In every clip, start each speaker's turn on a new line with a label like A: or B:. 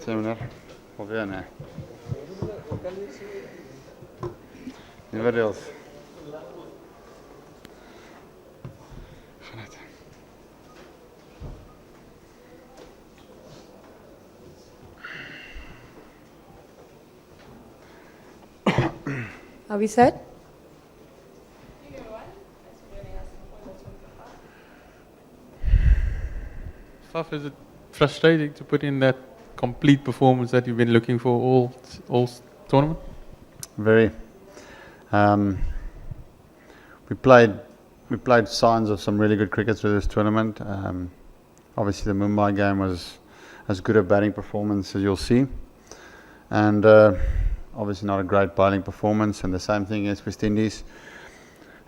A: Sí, meneer. Of ja, nee. Niet else. Vanuit.
B: Are we set?
C: Faf, is it frustrating to put in that complete performance that you've been looking for all tournament?
A: Very. Um, we played signs of some really good cricket through this tournament. Obviously, the Mumbai game was as good a batting performance as you'll see, and obviously not a great bowling performance. And the same thing against West Indies.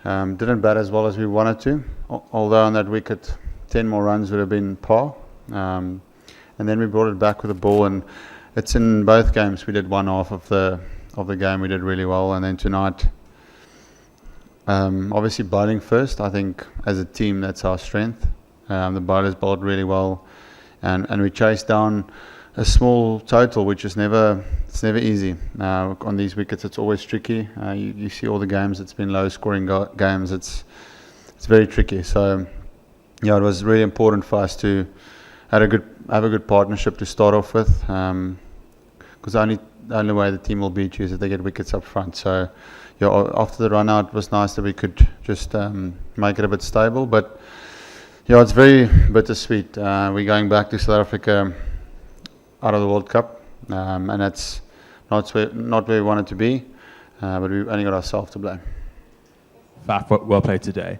A: Didn't bat as well as we wanted to, although on that wicket 10 more runs would have been par. And then we brought it back with a ball, and it's in both games we did one half of the game we did really well, and then tonight obviously bowling first. I think as a team that's our strength. The bowlers bowled really well, and we chased down a small total, which is never easy. On these wickets it's always tricky. You see all the games, it's been low scoring games, it's very tricky. So yeah, it was really important for us to have a good partnership to start off with, because the only way the team will beat you is if they get wickets up front. So yeah, after the run out, it was nice that we could just make it a bit stable. But yeah, it's very bittersweet. We're going back to South Africa out of the World Cup, and that's not where we wanted to be, but we've only got ourselves to blame.
D: Faf, well played today.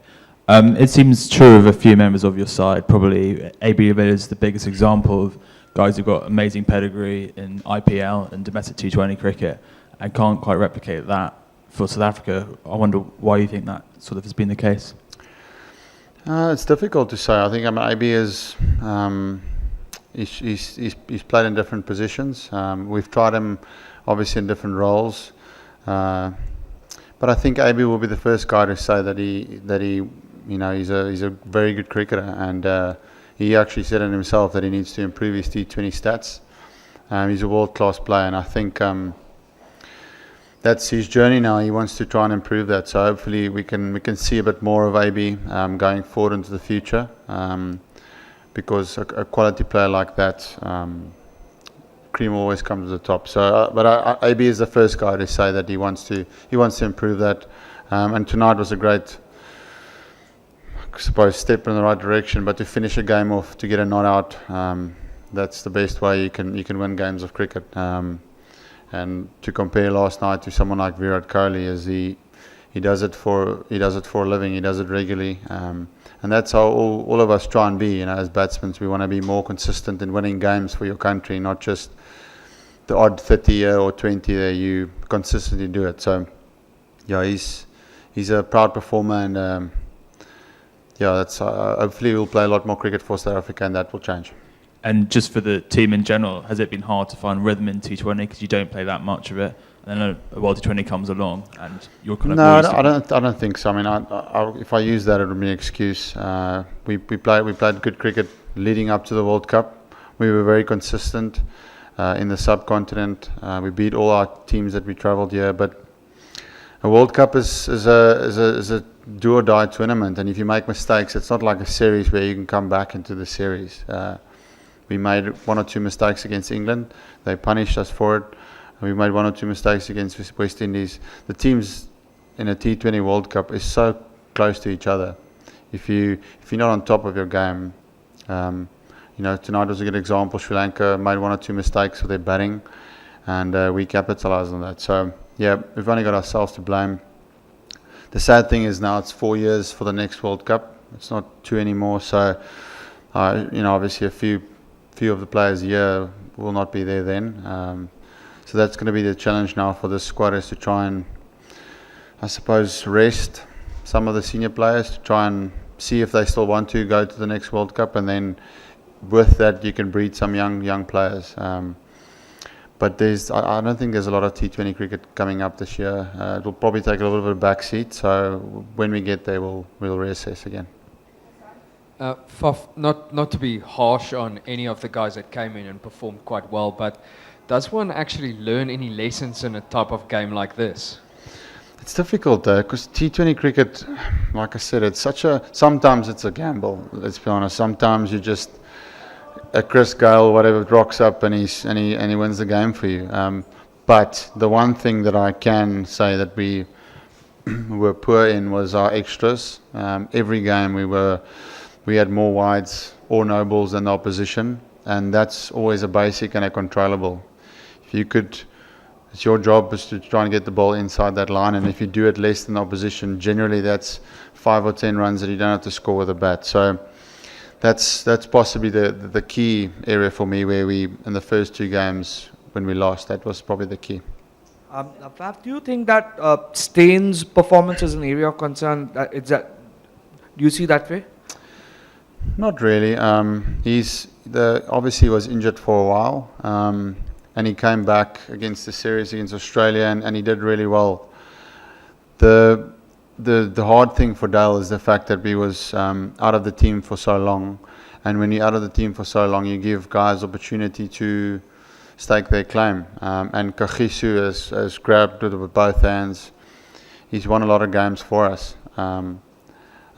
D: It seems true of a few members of your side. Probably AB is the biggest example of guys who've got amazing pedigree in IPL and domestic T20 cricket and can't quite replicate that for South Africa. I wonder why you think that sort of has been the case.
A: It's difficult to say. I think AB is he's played in different positions. We've tried him obviously in different roles, but I think AB will be the first guy to say that he he's a very good cricketer, and he actually said it himself that he needs to improve his T20 stats. He's a world-class player, and I think that's his journey now. He wants to try and improve that. So hopefully we can see a bit more of AB going forward into the future, because a quality player like that, cream always comes to the top. So, but AB is the first guy to say that he wants to improve that, and tonight was a great, I suppose, step in the right direction. But to finish a game off, to get a not out, that's the best way you can win games of cricket. And to compare last night to someone like Virat Kohli, is he does it for a living. He does it regularly, and that's how all of us try and be. As batsmen, we want to be more consistent in winning games for your country, not just the odd 30 year or 20 year. You consistently do it. So yeah, he's a proud performer, and yeah, that's hopefully we'll play a lot more cricket for South Africa, and that will change.
D: And just for the team in general, has it been hard to find rhythm in T20 because you don't play that much of it? And then a World T20 comes along, and you're kind of...
A: No, I don't think so. I mean, if I use that, it would be an excuse. We played good cricket leading up to the World Cup. We were very consistent in the subcontinent. We beat all our teams that we travelled here. But a World Cup is a do or die tournament, and if you make mistakes, it's not like a series where you can come back into the series. We made one or two mistakes against England. They punished us for it. We made one or two mistakes against West Indies. The teams in a T20 World Cup is so close to each other. If you're not on top of your game, tonight was a good example. Sri Lanka made one or two mistakes with their batting, and we capitalised on that. So yeah, we've only got ourselves to blame. The sad thing is now it's 4 years for the next World Cup. It's not 2 anymore. So obviously a few of the players here will not be there then. So that's going to be the challenge now for this squad, is to try and, I suppose, rest some of the senior players to try and see if they still want to go to the next World Cup, and then with that you can breed some young players. But I don't think there's a lot of T20 cricket coming up this year. It will probably take a little bit of a back seat. So when we get there, we'll reassess again.
E: Not to be harsh on any of the guys that came in and performed quite well, but does one actually learn any lessons in a type of game like this?
A: It's difficult though, because T20 cricket, like I said, sometimes it's a gamble, let's be honest. Sometimes you just, a Chris Gale, whatever, rocks up and he wins the game for you. But the one thing that I can say that we were poor in was our extras. Every game we had more wides or no balls than the opposition, and that's always a basic and a controllable. If you could, it's your job is to try and get the ball inside that line, and if you do it less than the opposition, generally that's 5 or 10 runs that you don't have to score with a bat. So that's possibly the key area for me, where we, in the first 2 games when we lost, that was probably the key.
F: Faf, do you think that Staines' performance is an area of concern? Do you see that way?
A: Not really. Obviously was injured for a while, and he came back against the series against Australia, and he did really well. The hard thing for Dale is the fact that he was out of the team for so long, and when you're out of the team for so long, you give guys opportunity to stake their claim. And Kagiso has grabbed it with both hands. He's won a lot of games for us, and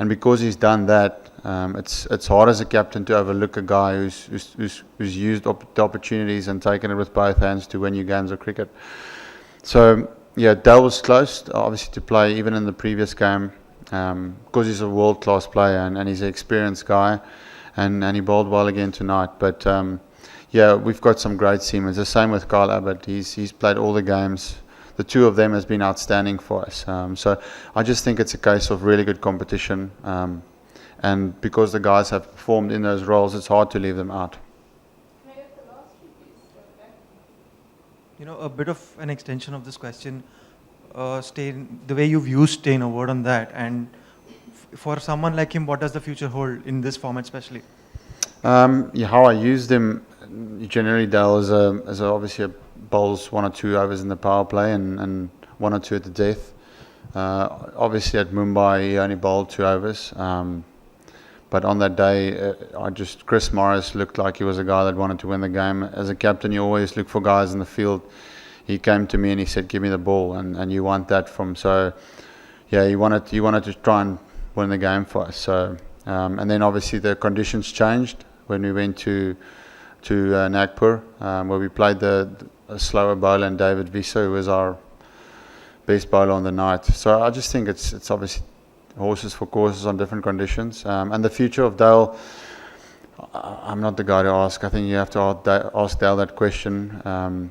A: because he's done that, it's hard as a captain to overlook a guy who's used the opportunities and taken it with both hands to win you games of cricket. So yeah, Dale was close, obviously, to play even in the previous game, because he's a world-class player and he's an experienced guy, and he bowled well again tonight. But yeah, we've got some great seamers. The same with Kyle Abbott. He's played all the games. The 2 of them has been outstanding for us. So I just think it's a case of really good competition. And because the guys have performed in those roles, it's hard to leave them out.
G: A bit of an extension of this question, Stein, the way you've used Stein, a word on that, and for someone like him, what does the future hold in this format especially?
A: Yeah, how I used him, generally Dale is obviously a bowls 1 or 2 overs in the power play and 1 or 2 at the death. Obviously at Mumbai he only bowled 2 overs. But on that day, Chris Morris looked like he was a guy that wanted to win the game. As a captain, you always look for guys in the field. He came to me and he said, "Give me the ball," and you want that from. So, yeah, he wanted to try and win the game for us. So, and then obviously the conditions changed when we went to Nagpur, where we played a slower bowler, and David Visa, who was our best bowler on the night. So I just think it's obviously horses for courses on different conditions. And the future of Dale, I'm not the guy to ask. I think you have to ask Dale that question.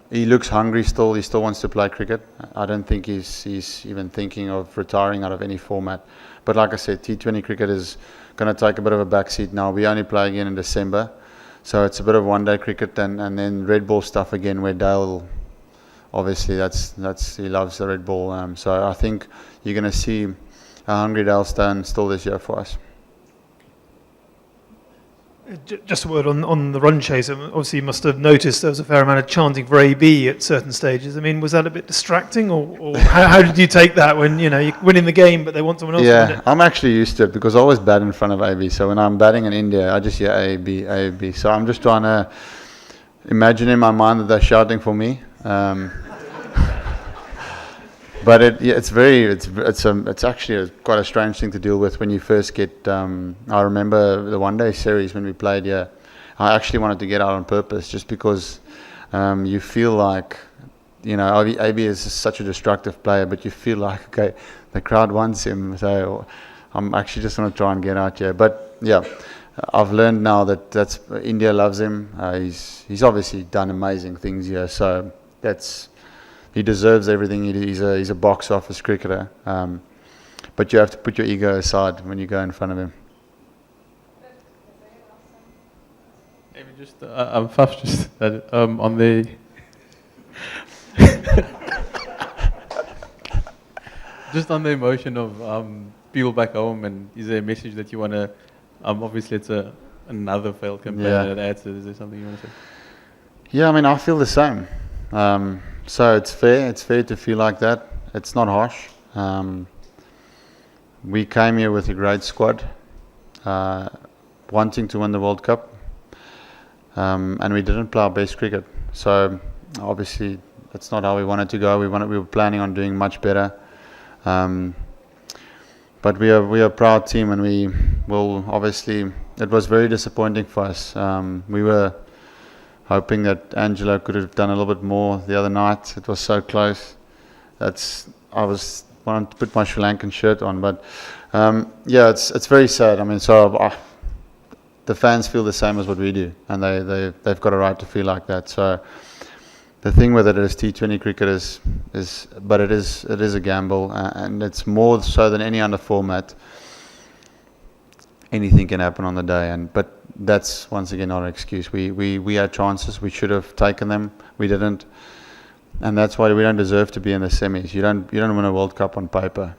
A: He looks hungry still. He still wants to play cricket. I don't think he's even thinking of retiring out of any format. But like I said, T20 cricket is going to take a bit of a backseat now. We only play again in December. So it's a bit of one-day cricket and then red ball stuff again, where Dale, obviously, he loves the red ball. So I think you're going to see a hungry Dale Steyn still this year for us.
H: Just a word on the run chase. Obviously, you must have noticed there was a fair amount of chanting for AB at certain stages. I mean, was that a bit distracting, or how did you take that when you're winning the game, but they want someone else to win it?
A: I'm actually used to it because I always bat in front of AB. So when I'm batting in India, I just hear AB, AB. So I'm just trying to imagine in my mind that they're shouting for me. But it's actually quite a strange thing to deal with when you first get. I remember the one-day series when we played here. I actually wanted to get out on purpose just because you feel like, AB is such a destructive player, but you feel like, okay, the crowd wants him, so I'm actually just going to try and get out here. But yeah, I've learned now that India loves him. He's obviously done amazing things here, so he deserves everything. He's a box office cricketer, but you have to put your ego aside when you go in front of him.
C: Maybe just Faf, just on the just on the emotion of people back home, and is there a message that you want to? Obviously, it's another failed campaign that adds to it. Is there something you want to say?
A: Yeah, I mean, I feel the same. So it's fair to feel like that. It's not harsh. We came here with a great squad. wanting to win the World Cup, and we didn't play our best cricket. So obviously that's not how we wanted to go. We were planning on doing much better. But we are a proud team, and we will obviously. It was very disappointing for us. We were hoping that Angelo could have done a little bit more the other night. It was so close. I was wanting to put my Sri Lankan shirt on, but yeah, it's very sad. I mean, the fans feel the same as what we do, and they've got a right to feel like that. So the thing with it is T20 cricket is a gamble, and it's more so than any other format. Anything can happen on the day, but that's once again not an excuse. We had chances. We should have taken them. We didn't, and that's why we don't deserve to be in the semis. You don't win a World Cup on paper.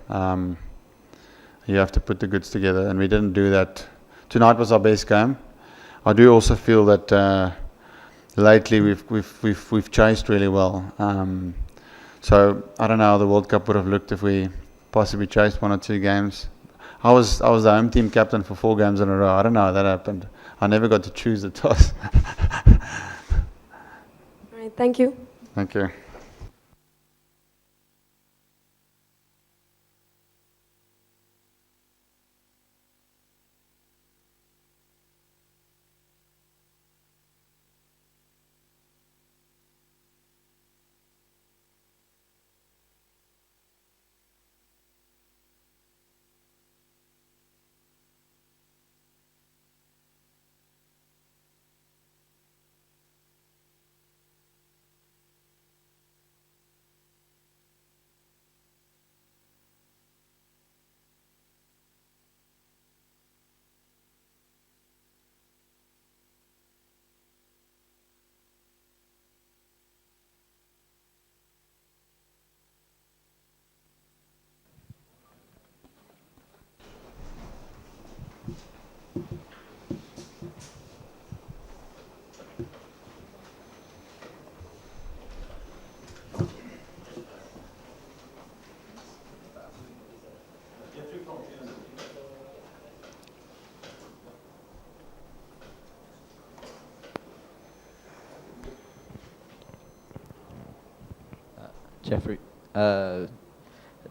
A: You have to put the goods together, and we didn't do that. Tonight was our best game. I do also feel that lately we've chased really well. So I don't know how the World Cup would have looked if we possibly chased 1 or 2 games. I was the home team captain for 4 games in a row. I don't know how that happened. I never got to choose the toss.
B: All right, thank you.
A: Thank you.
I: Jeffrey,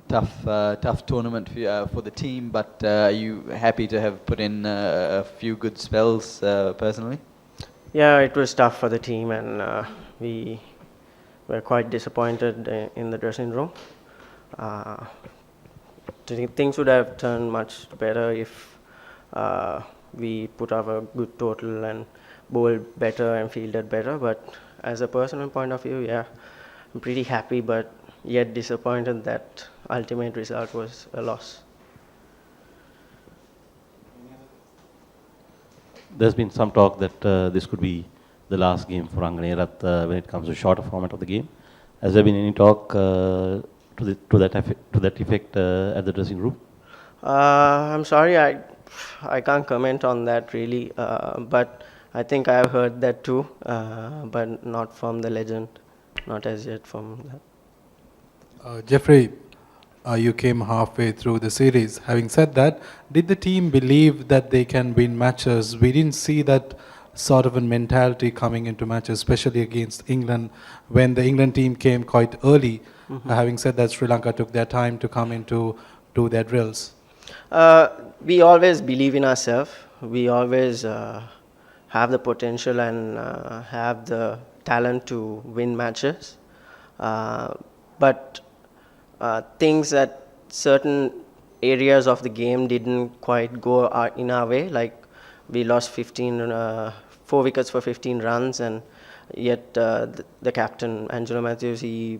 I: tough tournament for the team, but are you happy to have put in a few good spells personally?
J: Yeah, it was tough for the team, and we were quite disappointed in the dressing room. Things would have turned much better if we put up a good total and bowled better and fielded better. But as a personal point of view, yeah, I'm pretty happy, but yet disappointed that ultimate result was a loss.
K: There's been some talk that this could be the last game for Anganerat when it comes to shorter format of the game. Has there been any talk to that effect at the dressing room?
J: I'm sorry, I can't comment on that really, but I think I've heard that too, but not from the legend, not as yet from that.
L: Jeffrey, you came halfway through the series. Having said that, did the team believe that they can win matches? We didn't see that sort of a mentality coming into matches, especially against England, when the England team came quite early. Having said that, Sri Lanka took their time to come into do their drills.
J: We always believe in ourselves. We always have the potential and have the talent to win matches. But things that certain areas of the game didn't quite go in our way, like we lost 4 wickets for 15 runs, and yet the captain, Angelo Matthews, he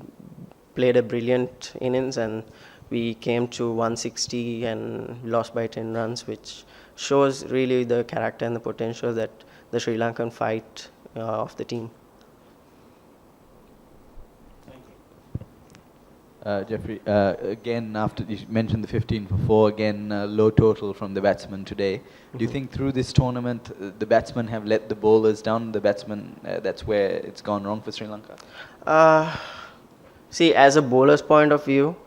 J: played a brilliant innings, and we came to 160 and lost by 10 runs, which shows really the character and the potential that the Sri Lankan fight of the team.
I: Jeffrey, again, after you mentioned the 15 for 4, again, low total from the batsmen today. Do you think through this tournament, the batsmen have let the bowlers down? The batsmen, that's where it's gone wrong for Sri Lanka?
J: See, as a bowler's point of view,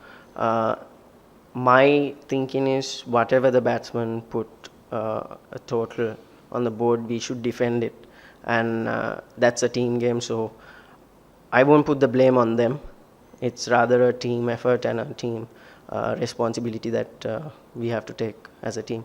J: my thinking is whatever the batsman put a total on the board, we should defend it. And that's a team game, so I won't put the blame on them. It's rather a team effort and a team responsibility that we have to take as a team.